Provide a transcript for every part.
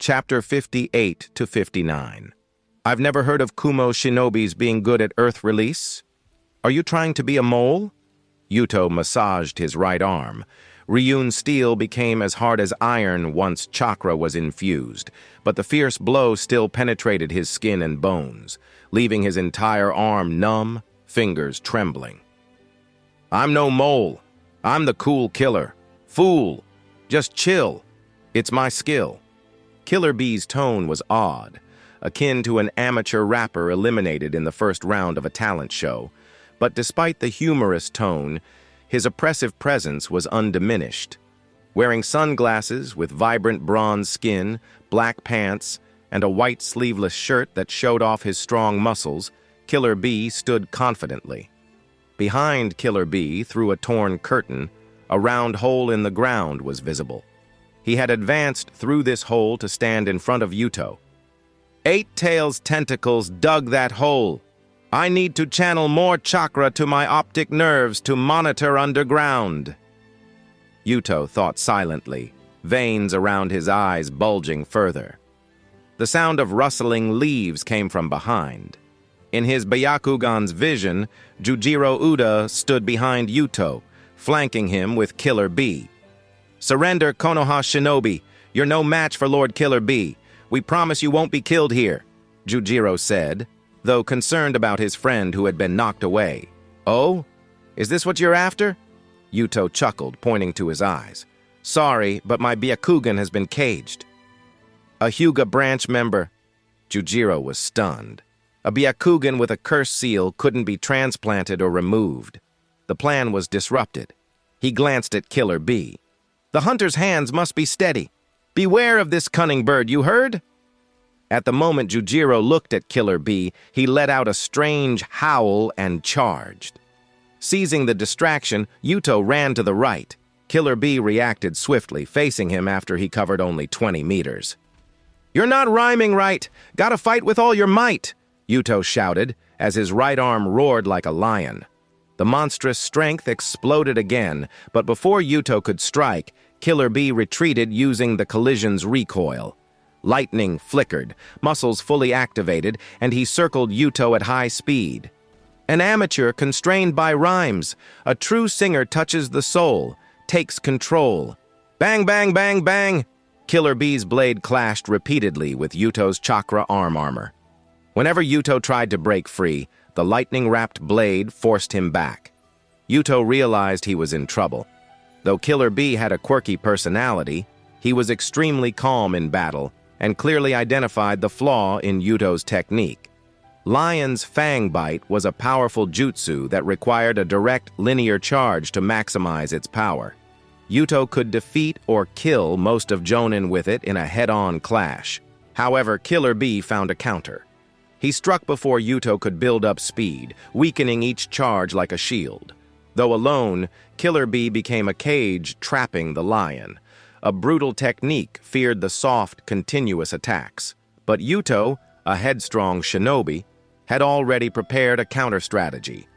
Chapter 58 to 59. I've never heard of Kumo shinobis being good at earth release. Are you trying to be a mole? Yuto massaged his right arm. Ryun's steel became as hard as iron once chakra was infused, but the fierce blow still penetrated his skin and bones, leaving his entire arm numb, fingers trembling. I'm no mole. I'm the cool killer. Fool. Just chill. It's my skill. Killer Bee's tone was odd, akin to an amateur rapper eliminated in the first round of a talent show, but despite the humorous tone, his oppressive presence was undiminished. Wearing sunglasses with vibrant bronze skin, black pants, and a white sleeveless shirt that showed off his strong muscles, Killer Bee stood confidently. Behind Killer Bee, through a torn curtain, a round hole in the ground was visible. He had advanced through this hole to stand in front of Yuto. Eight-Tails' tentacles dug that hole. I need to channel more chakra to my optic nerves to monitor underground. Yuto thought silently, veins around his eyes bulging further. The sound of rustling leaves came from behind. In his Byakugan's vision, Jujiro Uda stood behind Yuto, flanking him with Killer Bee. Surrender, Konoha Shinobi. You're no match for Lord Killer Bee. We promise you won't be killed here, Jujiro said, though concerned about his friend who had been knocked away. Oh? Is this what you're after? Yuto chuckled, pointing to his eyes. Sorry, but my Byakugan has been caged. A Hyuga branch member. Jujiro was stunned. A Byakugan with a curse seal couldn't be transplanted or removed. The plan was disrupted. He glanced at Killer Bee. The hunter's hands must be steady. Beware of this cunning bird, you heard? At the moment Jujiro looked at Killer Bee, he let out a strange howl and charged. Seizing the distraction, Yuto ran to the right. Killer Bee reacted swiftly, facing him after he covered only 20 meters. You're not rhyming right. Gotta fight with all your might, Yuto shouted, as his right arm roared like a lion. The monstrous strength exploded again, but before Yuto could strike, Killer Bee retreated using the collision's recoil. Lightning flickered, muscles fully activated, and he circled Yuto at high speed. An amateur constrained by rhymes, a true singer touches the soul, takes control. Bang, bang, bang, bang! Killer Bee's blade clashed repeatedly with Yuto's chakra arm armor. Whenever Yuto tried to break free, the lightning-wrapped blade forced him back. Yuto realized he was in trouble. Though Killer Bee had a quirky personality, he was extremely calm in battle and clearly identified the flaw in Yuto's technique. Lion's Fang Bite was a powerful jutsu that required a direct linear charge to maximize its power. Yuto could defeat or kill most of Jonin with it in a head-on clash. However, Killer Bee found a counter. He struck before Yuto could build up speed, weakening each charge like a shield. Though alone, Killer Bee became a cage trapping the lion. A brutal technique feared the soft, continuous attacks. But Yuto, a headstrong shinobi, had already prepared a counter-strategy.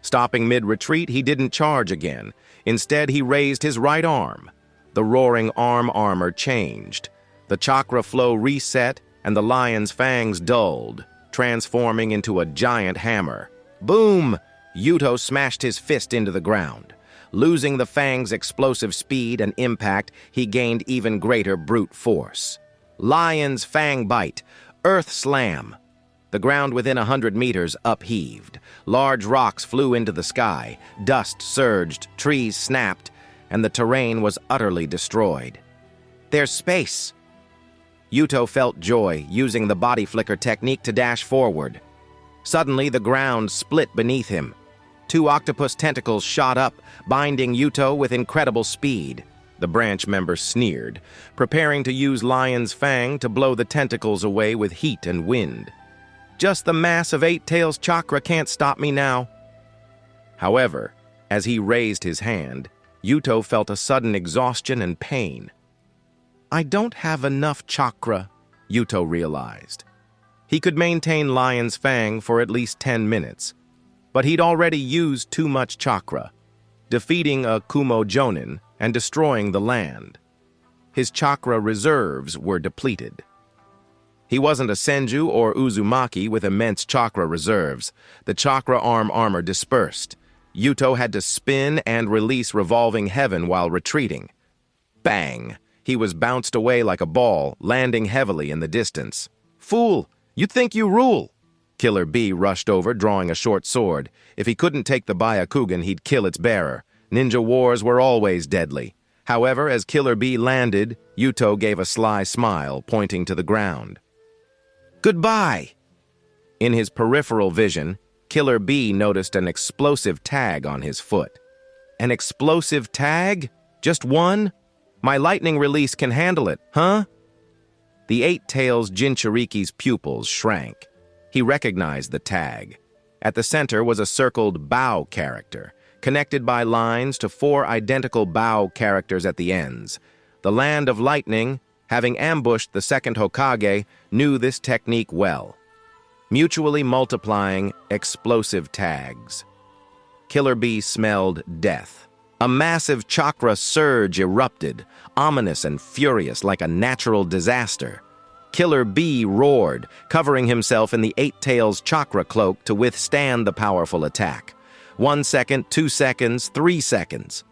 Stopping mid-retreat, he didn't charge again. Instead, he raised his right arm. The roaring arm armor changed. The chakra flow reset, and the lion's fangs dulled, transforming into a giant hammer. Boom! Yuto smashed his fist into the ground. Losing the fang's explosive speed and impact, he gained even greater brute force. Lion's Fang Bite, Earth Slam. The ground within 100 meters upheaved. Large rocks flew into the sky, dust surged, trees snapped, and the terrain was utterly destroyed. There's space. Yuto felt joy, using the body flicker technique to dash forward. Suddenly, the ground split beneath him. 2 octopus tentacles shot up, binding Yuto with incredible speed. The branch member sneered, preparing to use Lion's Fang to blow the tentacles away with heat and wind. Just the mass of Eight-Tails chakra can't stop me now. However, as he raised his hand, Yuto felt a sudden exhaustion and pain. I don't have enough chakra, Yuto realized. He could maintain Lion's Fang for at least 10 minutes, but he'd already used too much chakra, defeating a Kumo Jonin and destroying the land. His chakra reserves were depleted. He wasn't a Senju or Uzumaki with immense chakra reserves. The chakra arm armor dispersed. Yuto had to spin and release revolving heaven while retreating. Bang! He was bounced away like a ball, landing heavily in the distance. "Fool! You think you rule!" Killer Bee rushed over, drawing a short sword. If he couldn't take the Byakugan, he'd kill its bearer. Ninja wars were always deadly. However, as Killer Bee landed, Yuto gave a sly smile, pointing to the ground. "Goodbye!" In his peripheral vision, Killer Bee noticed an explosive tag on his foot. An explosive tag? Just one? My lightning release can handle it, huh? The Eight-Tails Jinchuriki's pupils shrank. He recognized the tag. At the center was a circled bow character, connected by lines to 4 identical bow characters at the ends. The Land of Lightning, having ambushed the second Hokage, knew this technique well. Mutually multiplying explosive tags. Killer Bee smelled death. A massive chakra surge erupted, ominous and furious like a natural disaster. Killer Bee roared, covering himself in the Eight-Tails chakra cloak to withstand the powerful attack. 1 second, 2 seconds, 3 seconds.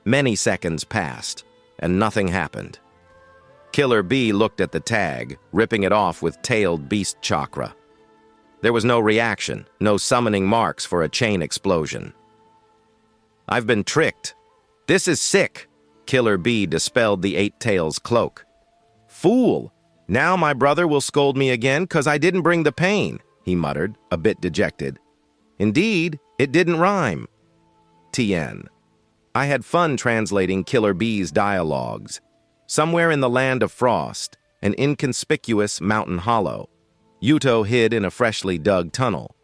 Many seconds passed, and nothing happened. Killer Bee looked at the tag, ripping it off with tailed beast chakra. There was no reaction, no summoning marks for a chain explosion. "I've been tricked. This is sick." Killer Bee dispelled the Eight-Tails cloak. "Fool! Now my brother will scold me again 'cause I didn't bring the pain," he muttered, a bit dejected. "Indeed, it didn't rhyme." TN. I had fun translating Killer Bee's dialogues. Somewhere in the land of frost, an inconspicuous mountain hollow, Yuto hid in a freshly dug tunnel.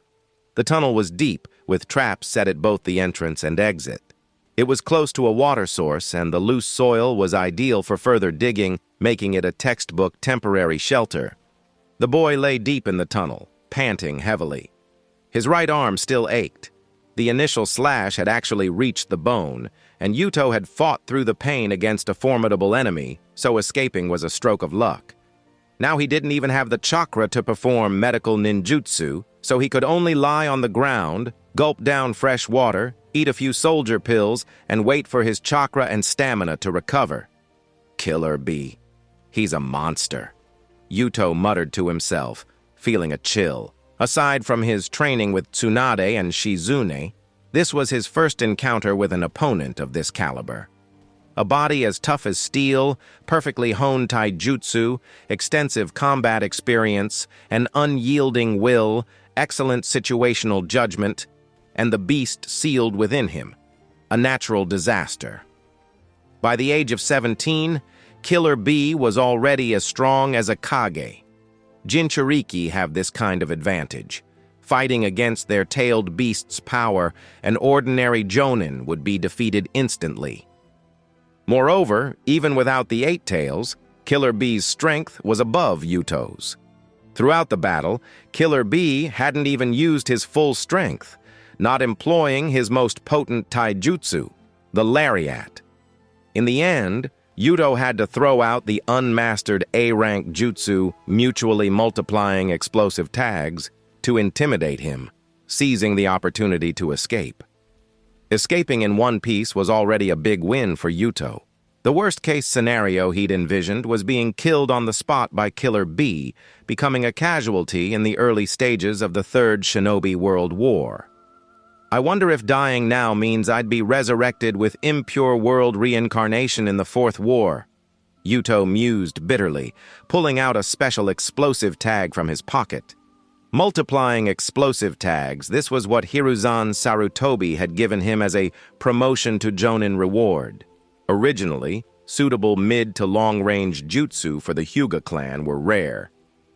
The tunnel was deep, with traps set at both the entrance and exit. It was close to a water source, and the loose soil was ideal for further digging, making it a textbook temporary shelter. The boy lay deep in the tunnel, panting heavily. His right arm still ached. The initial slash had actually reached the bone, and Yuto had fought through the pain against a formidable enemy, so escaping was a stroke of luck. Now he didn't even have the chakra to perform medical ninjutsu, so he could only lie on the ground, gulp down fresh water, eat a few soldier pills, and wait for his chakra and stamina to recover. Killer Bee. He's a monster. Yuto muttered to himself, feeling a chill. Aside from his training with Tsunade and Shizune, this was his first encounter with an opponent of this caliber. A body as tough as steel, perfectly honed taijutsu, extensive combat experience, an unyielding will, excellent situational judgment, and the beast sealed within him, a natural disaster. By the age of 17, Killer Bee was already as strong as a Kage. Jinchuriki have this kind of advantage. Fighting against their tailed beast's power, an ordinary jonin would be defeated instantly. Moreover, even without the Eight-Tails, Killer Bee's strength was above Yuto's. Throughout the battle, Killer Bee hadn't even used his full strength, not employing his most potent taijutsu, the lariat. In the end, Yuto had to throw out the unmastered A-rank jutsu, mutually multiplying explosive tags, to intimidate him, seizing the opportunity to escape. Escaping in one piece was already a big win for Yuto. The worst-case scenario he'd envisioned was being killed on the spot by Killer Bee, becoming a casualty in the early stages of the Third Shinobi World War. I wonder if dying now means I'd be resurrected with impure world reincarnation in the Fourth War. Yuto mused bitterly, pulling out a special explosive tag from his pocket. Multiplying explosive tags, this was what Hiruzan Sarutobi had given him as a promotion to Jonin reward. Originally, suitable mid- to long-range jutsu for the Hyuga clan were rare.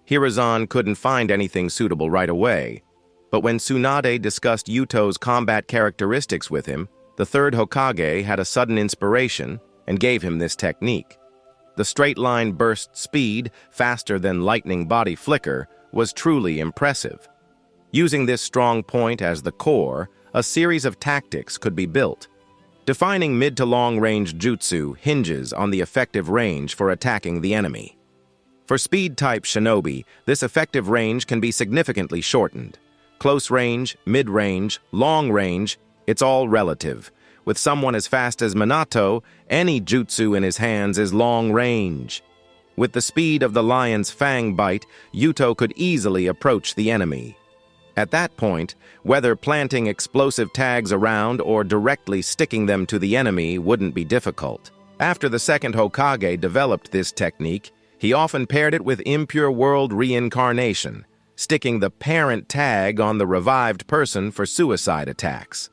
Hiruzan couldn't find anything suitable right away, but when Tsunade discussed Yuto's combat characteristics with him, the third Hokage had a sudden inspiration and gave him this technique. The straight-line burst speed, faster than lightning body flicker, was truly impressive. Using this strong point as the core, a series of tactics could be built. Defining mid to long-range jutsu hinges on the effective range for attacking the enemy. For speed-type shinobi, this effective range can be significantly shortened. Close range, mid-range, long range, it's all relative. With someone as fast as Minato, any jutsu in his hands is long range. With the speed of the lion's fang bite, Yuto could easily approach the enemy. At that point, whether planting explosive tags around or directly sticking them to the enemy wouldn't be difficult. After the second Hokage developed this technique, he often paired it with impure world reincarnation, sticking the parent tag on the revived person for suicide attacks.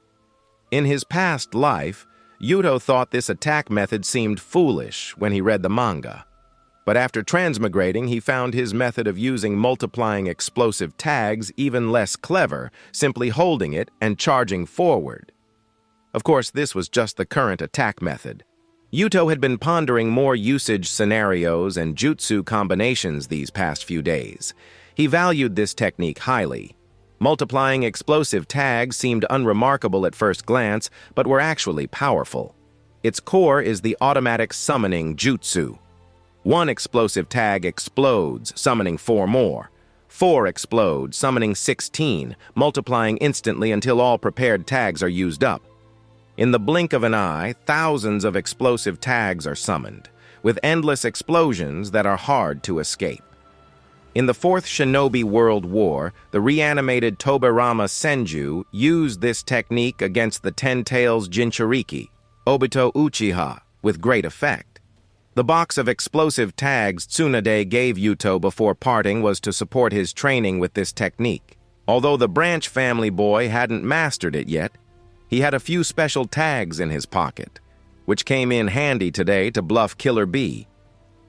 In his past life, Yuto thought this attack method seemed foolish when he read the manga. But after transmigrating, he found his method of using multiplying explosive tags even less clever, simply holding it and charging forward. Of course, this was just the current attack method. Yuto had been pondering more usage scenarios and jutsu combinations these past few days. He valued this technique highly. Multiplying explosive tags seemed unremarkable at first glance, but were actually powerful. Its core is the automatic summoning jutsu. One explosive tag explodes, summoning 4 more. 4 explode, summoning 16, multiplying instantly until all prepared tags are used up. In the blink of an eye, thousands of explosive tags are summoned, with endless explosions that are hard to escape. In the Fourth Shinobi World War, the reanimated Tobirama Senju used this technique against the Ten-Tails Jinchuriki, Obito Uchiha, with great effect. The box of explosive tags Tsunade gave Yuto before parting was to support his training with this technique. Although the Branch family boy hadn't mastered it yet, he had a few special tags in his pocket, which came in handy today to bluff Killer Bee.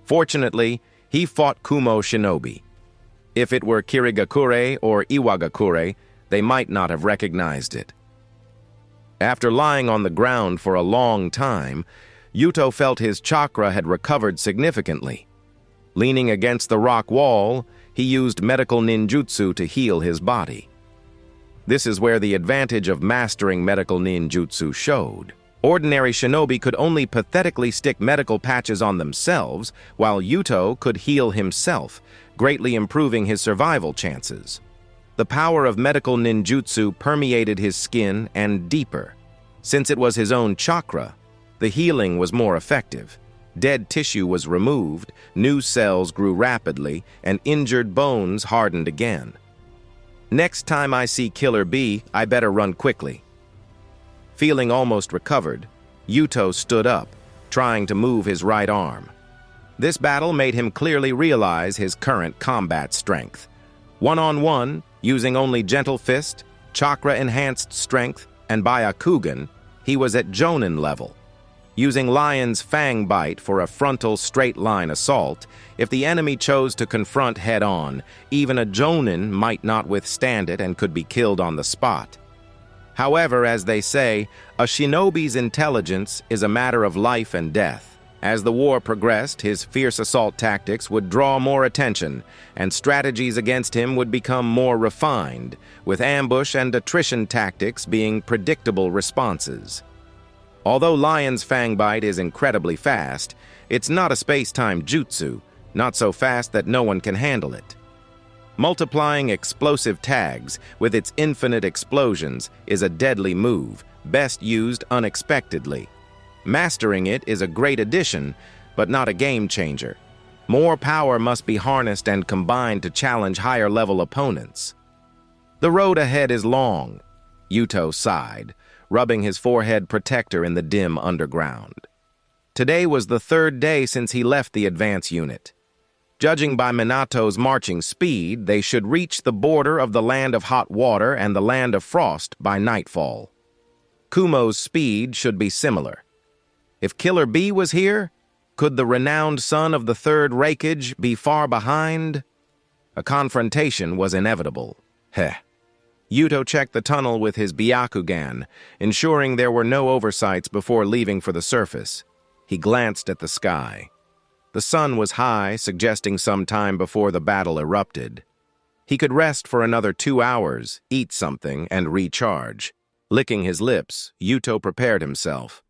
Fortunately, he fought Kumo Shinobi. If it were Kirigakure or Iwagakure, they might not have recognized it. After lying on the ground for a long time, Yuto felt his chakra had recovered significantly. Leaning against the rock wall, he used medical ninjutsu to heal his body. This is where the advantage of mastering medical ninjutsu showed. Ordinary shinobi could only pathetically stick medical patches on themselves, while Yuto could heal himself, greatly improving his survival chances. The power of medical ninjutsu permeated his skin and deeper. Since it was his own chakra, the healing was more effective. Dead tissue was removed, new cells grew rapidly, and injured bones hardened again. Next time I see Killer Bee, I better run quickly. Feeling almost recovered, Yuto stood up, trying to move his right arm. This battle made him clearly realize his current combat strength. One-on-one, using only gentle fist, chakra-enhanced strength, and Byakugan, he was at Jonin level. Using Lion's Fang Bite for a frontal straight-line assault, if the enemy chose to confront head-on, even a Jonin might not withstand it and could be killed on the spot. However, as they say, a shinobi's intelligence is a matter of life and death. As the war progressed, his fierce assault tactics would draw more attention, and strategies against him would become more refined, with ambush and attrition tactics being predictable responses. Although Lion's Fang Bite is incredibly fast, it's not a space-time jutsu, not so fast that no one can handle it. Multiplying explosive tags with its infinite explosions is a deadly move, best used unexpectedly. Mastering it is a great addition, but not a game-changer. More power must be harnessed and combined to challenge higher-level opponents. The road ahead is long, Yuto sighed, rubbing his forehead protector in the dim underground. Today was the 3rd day since he left the advance unit. Judging by Minato's marching speed, they should reach the border of the Land of Hot Water and the Land of Frost by nightfall. Kumo's speed should be similar. If Killer Bee was here, could the renowned son of the 3rd Raikage be far behind? A confrontation was inevitable. Heh. Yuto checked the tunnel with his Byakugan, ensuring there were no oversights before leaving for the surface. He glanced at the sky. The sun was high, suggesting some time before the battle erupted. He could rest for another 2 hours, eat something, and recharge. Licking his lips, Yuto prepared himself.